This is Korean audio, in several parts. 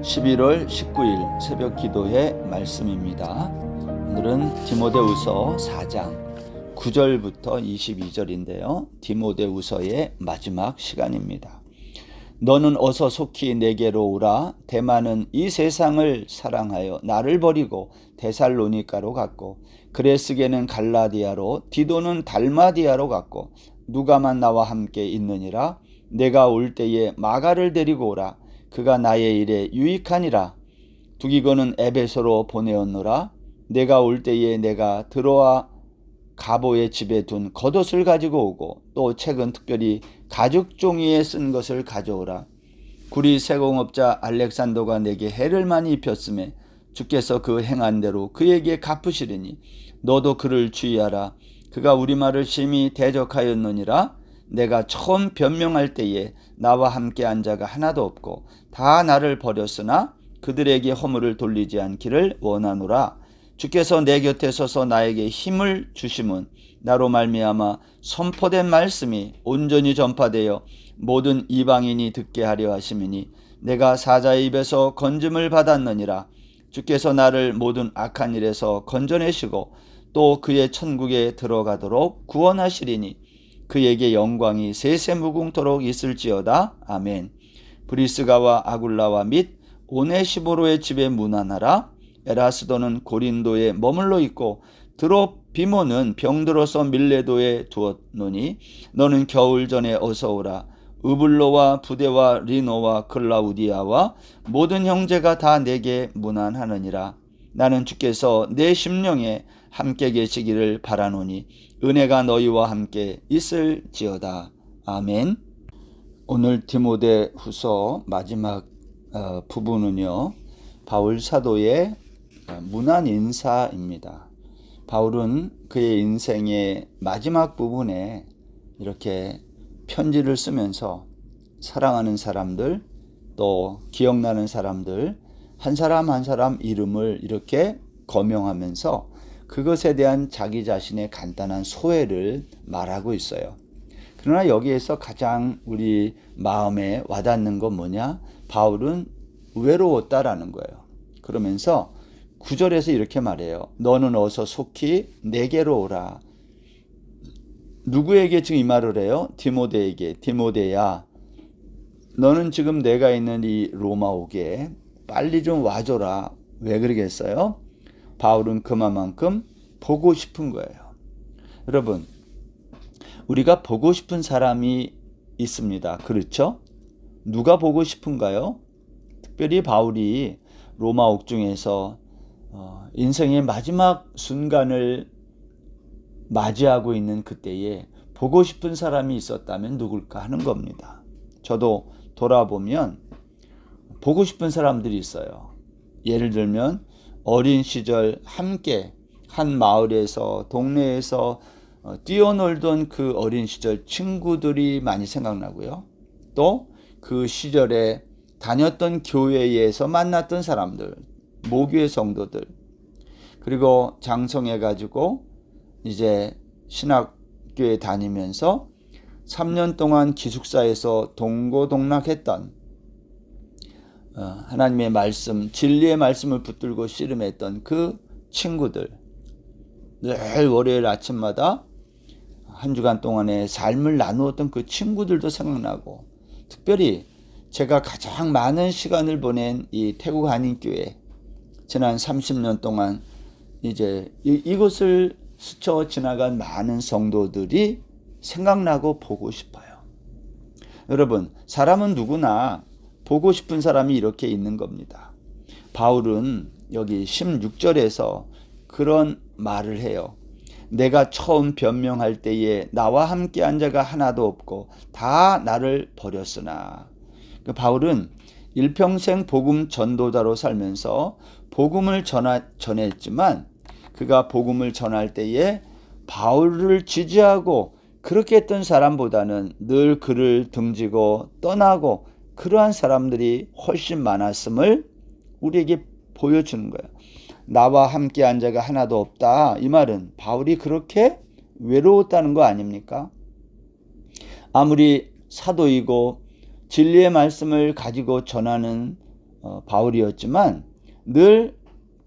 11월 19일 새벽 기도회 말씀입니다. 오늘은 디모데후서 4장 9절부터 22절인데요. 디모데후서의 마지막 시간입니다. 너는 어서 속히 내게로 오라. 데마는 이 세상을 사랑하여 나를 버리고 데살로니가로 갔고, 그레스게는 갈라디아로, 디도는 달마디아로 갔고, 누가만 나와 함께 있느니라. 내가 올 때에 마가를 데리고 오라. 그가 나의 일에 유익하니라. 두기고는 에베소로 보내었노라. 내가 올 때에 내가 드로아 가보의 집에 둔 겉옷을 가지고 오고, 또 책은 특별히 가죽 종이에 쓴 것을 가져오라. 구리 세공업자 알렉산더가 내게 해를 많이 입혔음에 주께서 그 행한 대로 그에게 갚으시리니 너도 그를 주의하라. 그가 우리 말을 심히 대적하였느니라. 내가 처음 변명할 때에 나와 함께 한 자가 하나도 없고 다 나를 버렸으나 그들에게 허물을 돌리지 않기를 원하노라. 주께서 내 곁에 서서 나에게 힘을 주심은 나로 말미암아 선포된 말씀이 온전히 전파되어 모든 이방인이 듣게 하려 하심이니 내가 사자의 입에서 건짐을 받았느니라. 주께서 나를 모든 악한 일에서 건져내시고 또 그의 천국에 들어가도록 구원하시리니 그에게 영광이 세세무궁토록 있을지어다. 아멘. 브리스가와 아굴라와 및 오네시보로의 집에 문안하라. 에라스도는 고린도에 머물러 있고 드로비모는 병들어서 밀레도에 두었노니 너는 겨울 전에 어서 오라. 으블로와 부데와 리노와 클라우디아와 모든 형제가 다 내게 문안하느니라. 나는 주께서 내 심령에 함께 계시기를 바라노니 은혜가 너희와 함께 있을지어다. 아멘. 오늘 디모데후서 마지막 부분은요, 바울 사도의 문안 인사입니다. 바울은 그의 인생의 마지막 부분에 이렇게 편지를 쓰면서 사랑하는 사람들, 또 기억나는 사람들, 한 사람 한 사람 이름을 이렇게 거명하면서 그것에 대한 자기 자신의 간단한 소회를 말하고 있어요. 그러나 여기에서 가장 우리 마음에 와닿는 건 뭐냐? 바울은 외로웠다라는 거예요. 그러면서 9절에서 이렇게 말해요. 너는 어서 속히 내게로 오라. 누구에게 지금 이 말을 해요? 디모데에게. 디모데야, 너는 지금 내가 있는 이 로마 옥에 빨리 좀 와줘라. 왜 그러겠어요? 바울은 그만큼 보고 싶은 거예요. 여러분, 우리가 보고 싶은 사람이 있습니다. 그렇죠? 누가 보고 싶은가요? 특별히 바울이 로마 옥중에서 인생의 마지막 순간을 맞이하고 있는 그때에 보고 싶은 사람이 있었다면 누굴까 하는 겁니다. 저도 돌아보면 보고 싶은 사람들이 있어요. 예를 들면 어린 시절 함께 한 마을에서 동네에서 뛰어놀던 그 어린 시절 친구들이 많이 생각나고요. 또 그 시절에 다녔던 교회에서 만났던 사람들, 모교의 성도들, 그리고 장성해가지고 이제 신학교에 다니면서 3년 동안 기숙사에서 동고동락했던 하나님의 말씀, 진리의 말씀을 붙들고 씨름했던 그 친구들, 늘 월요일 아침마다 한 주간 동안의 삶을 나누었던 그 친구들도 생각나고, 특별히 제가 가장 많은 시간을 보낸 이 태국 한인교회, 지난 30년 동안 이제 이곳을 스쳐 지나간 많은 성도들이 생각나고 보고 싶어요. 여러분, 사람은 누구나 보고 싶은 사람이 이렇게 있는 겁니다. 바울은 여기 16절에서 그런 말을 해요. 내가 처음 변명할 때에 나와 함께 한 자가 하나도 없고 다 나를 버렸으나. 바울은 일평생 복음 전도자로 살면서 복음을 전했지만 그가 복음을 전할 때에 바울을 지지하고 그렇게 했던 사람보다는 늘 그를 등지고 떠나고 그러한 사람들이 훨씬 많았음을 우리에게 보여주는 거예요. 나와 함께 한 자가 하나도 없다. 이 말은 바울이 그렇게 외로웠다는 거 아닙니까? 아무리 사도이고 진리의 말씀을 가지고 전하는 바울이었지만 늘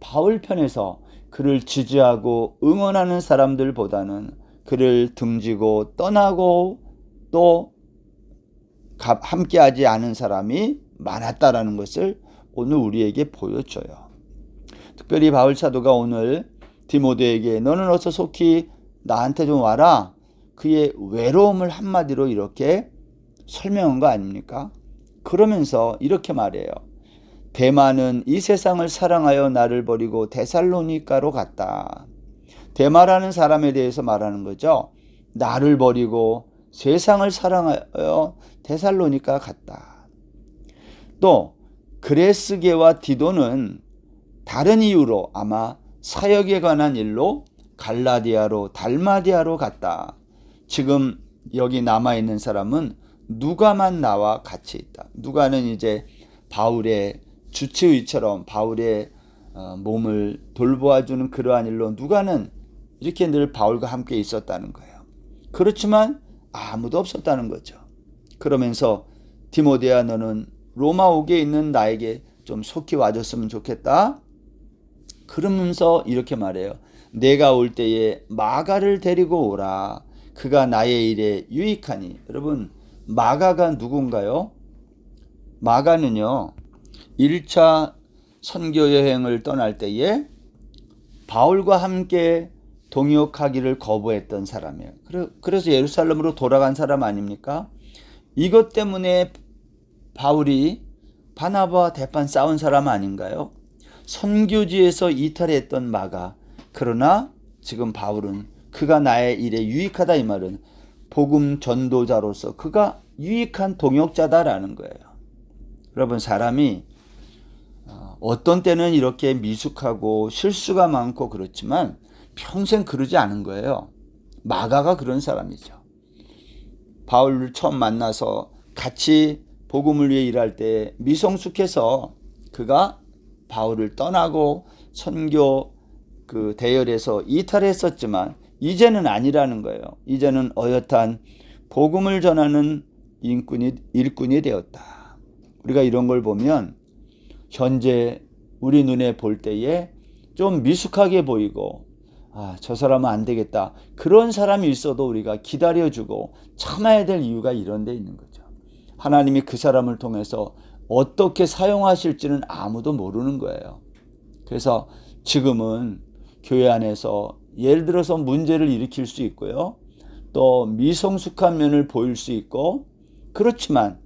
바울 편에서 그를 지지하고 응원하는 사람들보다는 그를 등지고 떠나고 또 함께하지 않은 사람이 많았다라는 것을 오늘 우리에게 보여줘요. 특별히 바울 사도가 오늘 디모데에게 너는 어서 속히 나한테 좀 와라. 그의 외로움을 한마디로 이렇게 설명한 거 아닙니까? 그러면서 이렇게 말해요. 데마는 이 세상을 사랑하여 나를 버리고 데살로니가로 갔다. 데마라는 사람에 대해서 말하는 거죠. 나를 버리고 세상을 사랑하여 데살로니가 갔다. 또 그레스게와 디도는 다른 이유로 아마 사역에 관한 일로 갈라디아로 달마디아로 갔다. 지금 여기 남아있는 사람은 누가만 나와 같이 있다. 누가는 이제 바울의 주치의처럼 바울의 몸을 돌보아주는 그러한 일로 누가는 이렇게 늘 바울과 함께 있었다는 거예요. 그렇지만 아무도 없었다는 거죠. 그러면서 디모데야 너는 로마 옥에 있는 나에게 좀 속히 와줬으면 좋겠다. 그러면서 이렇게 말해요. 내가 올 때에 마가를 데리고 오라. 그가 나의 일에 유익하니. 여러분 마가가 누군가요? 마가는요 1차 선교 여행을 떠날 때에 바울과 함께 동역하기를 거부했던 사람이에요. 그래서 예루살렘으로 돌아간 사람 아닙니까? 이것 때문에 바울이 바나바와 대판 싸운 사람 아닌가요? 선교지에서 이탈했던 마가. 그러나 지금 바울은 그가 나의 일에 유익하다 이 말은 복음 전도자로서 그가 유익한 동역자다라는 거예요. 여러분 사람이 어떤 때는 이렇게 미숙하고 실수가 많고 그렇지만 평생 그러지 않은 거예요. 마가가 그런 사람이죠. 바울을 처음 만나서 같이 복음을 위해 일할 때 미성숙해서 그가 바울을 떠나고 선교 그 대열에서 이탈했었지만 이제는 아니라는 거예요. 이제는 어엿한 복음을 전하는 일꾼이 되었다. 우리가 이런 걸 보면 현재 우리 눈에 볼 때에 좀 미숙하게 보이고 저 사람은 안 되겠다. 그런 사람이 있어도 우리가 기다려주고 참아야 될 이유가 이런 데 있는 거죠. 하나님이 그 사람을 통해서 어떻게 사용하실지는 아무도 모르는 거예요. 그래서 지금은 교회 안에서 예를 들어서 문제를 일으킬 수 있고요. 또 미성숙한 면을 보일 수 있고 그렇지만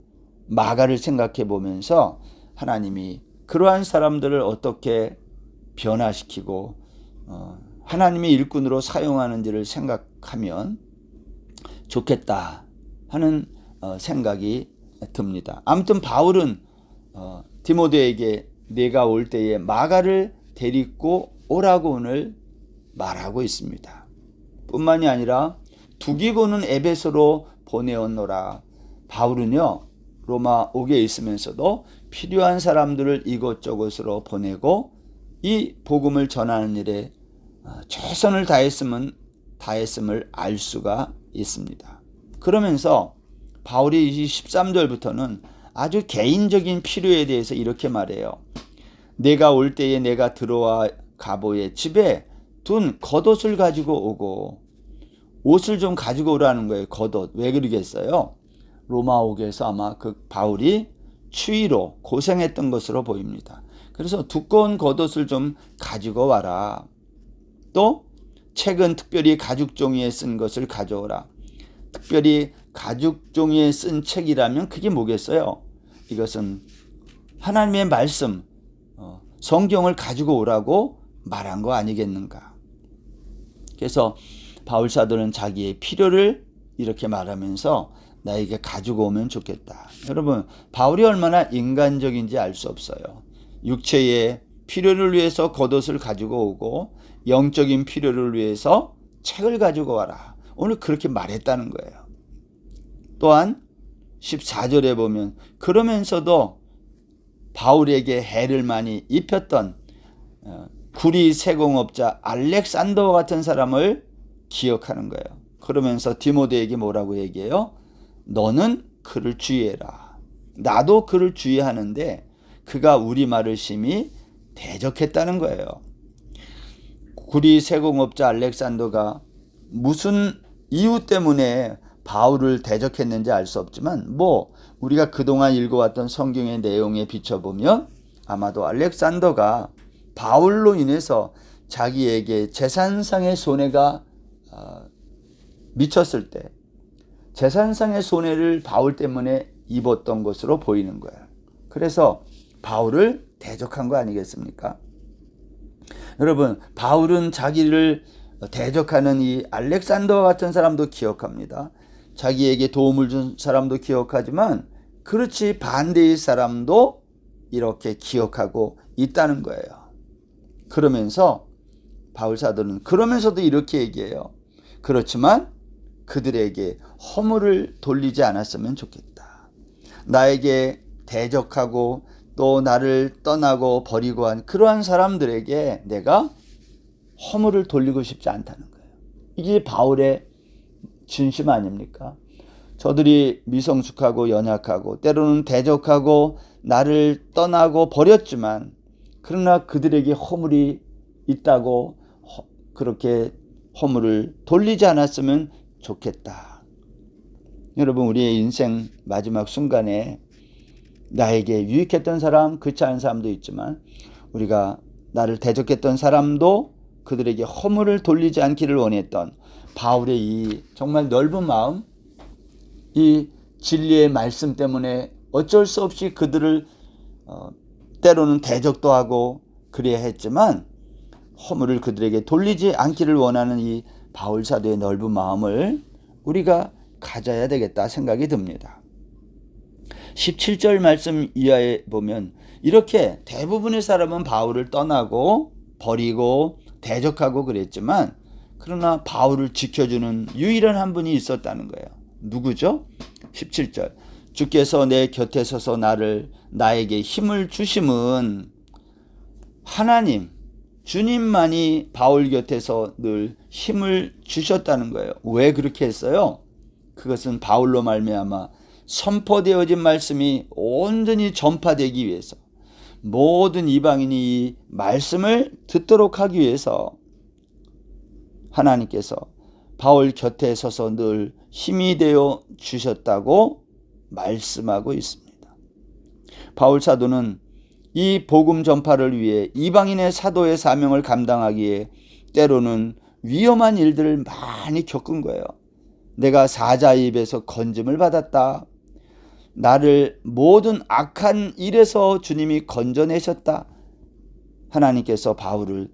마가를 생각해 보면서 하나님이 그러한 사람들을 어떻게 변화시키고 하나님의 일꾼으로 사용하는지를 생각하면 좋겠다 하는 생각이 듭니다. 아무튼 바울은 디모데에게 내가 올 때에 마가를 데리고 오라고 오늘 말하고 있습니다. 뿐만이 아니라 두기고는 에베소로 보내었노라. 바울은요 로마 옥에 있으면서도 필요한 사람들을 이곳저곳으로 보내고 이 복음을 전하는 일에 최선을 다했음을 알 수가 있습니다. 그러면서 바울이 13절부터는 아주 개인적인 필요에 대해서 이렇게 말해요. 내가 올 때에 내가 들어와 가보의 집에 둔 겉옷을 가지고 오고 옷을 좀 가지고 오라는 거예요. 겉옷. 왜 그러겠어요? 로마 옥에서 아마 그 바울이 추위로 고생했던 것으로 보입니다. 그래서 두꺼운 겉옷을 좀 가지고 와라. 또 책은 특별히 가죽 종이에 쓴 것을 가져오라. 특별히 가죽 종이에 쓴 책이라면 그게 뭐겠어요? 이것은 하나님의 말씀, 성경을 가지고 오라고 말한 거 아니겠는가? 그래서 바울 사도는 자기의 필요를 이렇게 말하면서 나에게 가지고 오면 좋겠다. 여러분, 바울이 얼마나 인간적인지 알 수 없어요. 육체의 필요를 위해서 겉옷을 가지고 오고 영적인 필요를 위해서 책을 가지고 와라. 오늘 그렇게 말했다는 거예요. 또한 14절에 보면 그러면서도 바울에게 해를 많이 입혔던 구리 세공업자 알렉산더와 같은 사람을 기억하는 거예요. 그러면서 디모데에게 뭐라고 얘기해요? 너는 그를 주의해라. 나도 그를 주의하는데 그가 우리 말을 심히 대적했다는 거예요. 구리 세공업자 알렉산더가 무슨 이유 때문에 바울을 대적했는지 알 수 없지만 우리가 그동안 읽어왔던 성경의 내용에 비춰보면 아마도 알렉산더가 바울로 인해서 자기에게 재산상의 손해가 미쳤을 때 재산상의 손해를 바울 때문에 입었던 것으로 보이는 거예요. 그래서 바울을 대적한 거 아니겠습니까? 여러분, 바울은 자기를 대적하는 이 알렉산더와 같은 사람도 기억합니다. 자기에게 도움을 준 사람도 기억하지만 그렇지 반대의 사람도 이렇게 기억하고 있다는 거예요. 그러면서 바울 사도는 그러면서도 이렇게 얘기해요. 그렇지만 그들에게 허물을 돌리지 않았으면 좋겠다. 나에게 대적하고 또 나를 떠나고 버리고 한 그러한 사람들에게 내가 허물을 돌리고 싶지 않다는 거예요. 이게 바울의 진심 아닙니까? 저들이 미성숙하고 연약하고 때로는 대적하고 나를 떠나고 버렸지만 그러나 그들에게 허물이 있다고 그렇게 허물을 돌리지 않았으면 좋겠다. 여러분, 우리의 인생 마지막 순간에 나에게 유익했던 사람, 그렇지 않은 사람도 있지만 우리가 나를 대적했던 사람도 그들에게 허물을 돌리지 않기를 원했던 바울의 이 정말 넓은 마음, 이 진리의 말씀 때문에 어쩔 수 없이 그들을 때로는 대적도 하고 그래야 했지만 허물을 그들에게 돌리지 않기를 원하는 이 바울 사도의 넓은 마음을 우리가 가져야 되겠다 생각이 듭니다. 17절 말씀 이하에 보면 이렇게 대부분의 사람은 바울을 떠나고 버리고 대적하고 그랬지만 그러나 바울을 지켜주는 유일한 한 분이 있었다는 거예요. 누구죠? 17절 주께서 내 곁에 서서 나에게 힘을 주심은 하나님, 주님만이 바울 곁에서 늘 힘을 주셨다는 거예요. 왜 그렇게 했어요? 그것은 바울로 말미암아 선포되어진 말씀이 온전히 전파되기 위해서 모든 이방인이 이 말씀을 듣도록 하기 위해서 하나님께서 바울 곁에 서서 늘 힘이 되어 주셨다고 말씀하고 있습니다. 바울 사도는 이 복음 전파를 위해 이방인의 사도의 사명을 감당하기에 때로는 위험한 일들을 많이 겪은 거예요. 내가 사자의 입에서 건짐을 받았다. 나를 모든 악한 일에서 주님이 건져내셨다. 하나님께서 바울을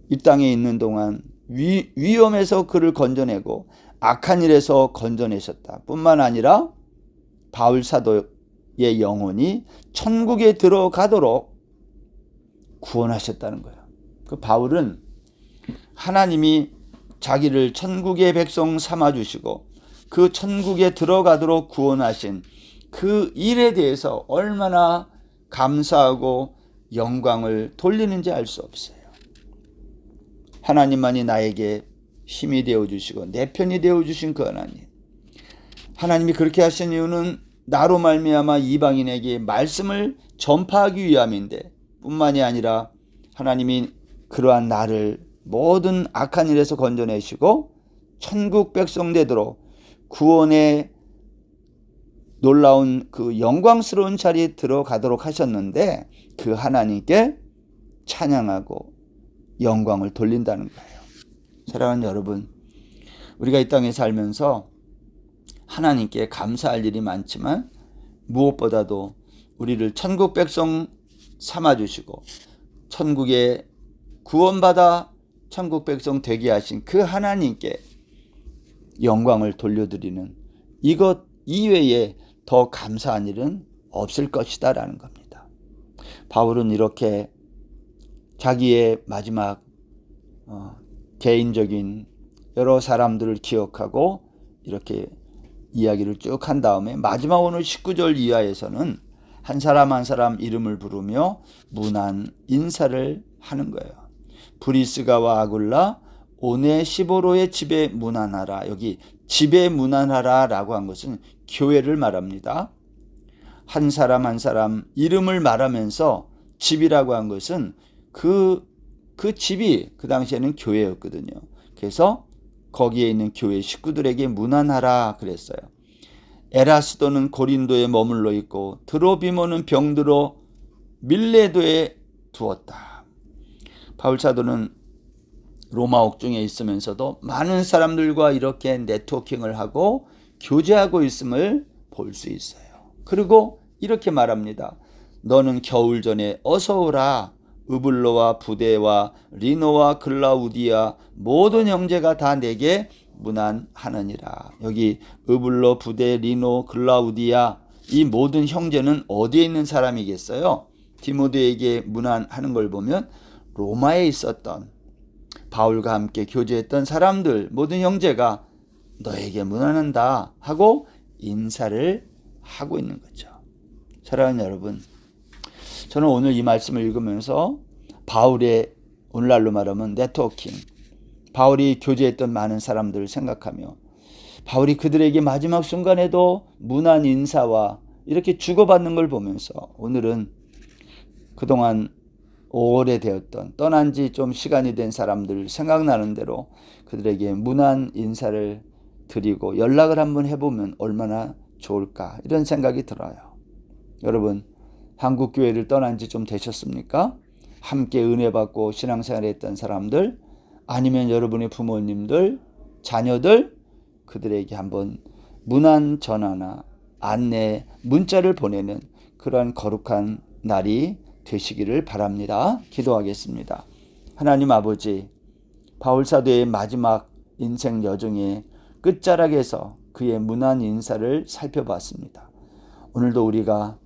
이 땅에 있는 동안 위험에서 그를 건져내고 악한 일에서 건져내셨다. 뿐만 아니라 바울 사도의 영혼이 천국에 들어가도록 구원하셨다는 거예요. 그 바울은 하나님이 자기를 천국의 백성 삼아주시고 그 천국에 들어가도록 구원하신 그 일에 대해서 얼마나 감사하고 영광을 돌리는지 알 수 없어요. 하나님만이 나에게 힘이 되어주시고 내 편이 되어주신 그 하나님. 하나님이 그렇게 하신 이유는 나로 말미암아 이방인에게 말씀을 전파하기 위함인데 뿐만이 아니라 하나님이 그러한 나를 모든 악한 일에서 건져내시고 천국 백성 되도록 구원의 놀라운 그 영광스러운 자리에 들어가도록 하셨는데 그 하나님께 찬양하고 영광을 돌린다는 거예요. 사랑하는 여러분, 우리가 이 땅에 살면서 하나님께 감사할 일이 많지만 무엇보다도 우리를 천국 백성 삼아주시고 천국에 구원받아 천국 백성 되게 하신 그 하나님께 영광을 돌려드리는 이것 이외에 더 감사한 일은 없을 것이다 라는 겁니다. 바울은 이렇게 자기의 마지막 개인적인 여러 사람들을 기억하고 이렇게 이야기를 쭉 한 다음에 마지막 오늘 19절 이하에서는 한 사람 한 사람 이름을 부르며 문안 인사를 하는 거예요. 브리스가와 아굴라 오네시보로의 집에 문안하라. 여기 집에 문안하라 라고 한 것은 교회를 말합니다. 한 사람 한 사람 이름을 말하면서 집이라고 한 것은 그 집이 그 당시에는 교회였거든요. 그래서 거기에 있는 교회 식구들에게 문안하라 그랬어요. 에라스도는 고린도에 머물러 있고 드로비모는 병들어 밀레도에 두었다. 바울 사도는 로마 옥중에 있으면서도 많은 사람들과 이렇게 네트워킹을 하고 교제하고 있음을 볼 수 있어요. 그리고 이렇게 말합니다. 너는 겨울 전에 어서 오라. 으블로와 부데와 리노와 글라우디아 모든 형제가 다 내게 문안하느니라. 여기 으블로, 부데, 리노, 글라우디아 이 모든 형제는 어디에 있는 사람이겠어요? 디모데에게 문안하는 걸 보면 로마에 있었던 바울과 함께 교제했던 사람들 모든 형제가 너에게 문안한다 하고 인사를 하고 있는 거죠. 사랑하는 여러분, 저는 오늘 이 말씀을 읽으면서 바울의 오늘날로 말하면 네트워킹, 바울이 교제했던 많은 사람들을 생각하며 바울이 그들에게 마지막 순간에도 문안 인사와 이렇게 주고받는 걸 보면서 오늘은 그동안 오래되었던 떠난 지 좀 시간이 된 사람들 생각나는 대로 그들에게 문안 인사를 드리고 연락을 한번 해보면 얼마나 좋을까 이런 생각이 들어요. 여러분, 한국 교회를 떠난 지 좀 되셨습니까? 함께 은혜 받고 신앙생활 했던 사람들 아니면 여러분의 부모님들, 자녀들 그들에게 한번 문안 전화나 안내 문자를 보내는 그런 거룩한 날이 되시기를 바랍니다. 기도하겠습니다. 하나님 아버지, 바울 사도의 마지막 인생 여정의 끝자락에서 그의 문안 인사를 살펴봤습니다. 오늘도 우리가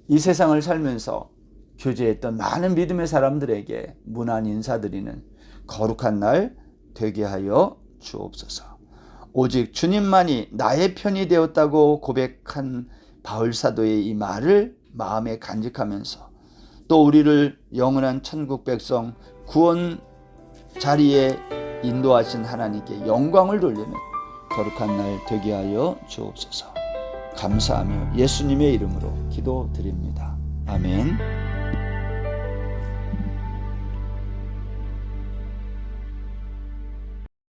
이 세상을 살면서 교제했던 많은 믿음의 사람들에게 문안 인사드리는 거룩한 날 되게 하여 주옵소서. 오직 주님만이 나의 편이 되었다고 고백한 바울 사도의 이 말을 마음에 간직하면서 또 우리를 영원한 천국 백성 구원 자리에 인도하신 하나님께 영광을 돌리는 거룩한 날 되게 하여 주옵소서. 감사하며 예수님의 이름으로 기도드립니다. 아멘.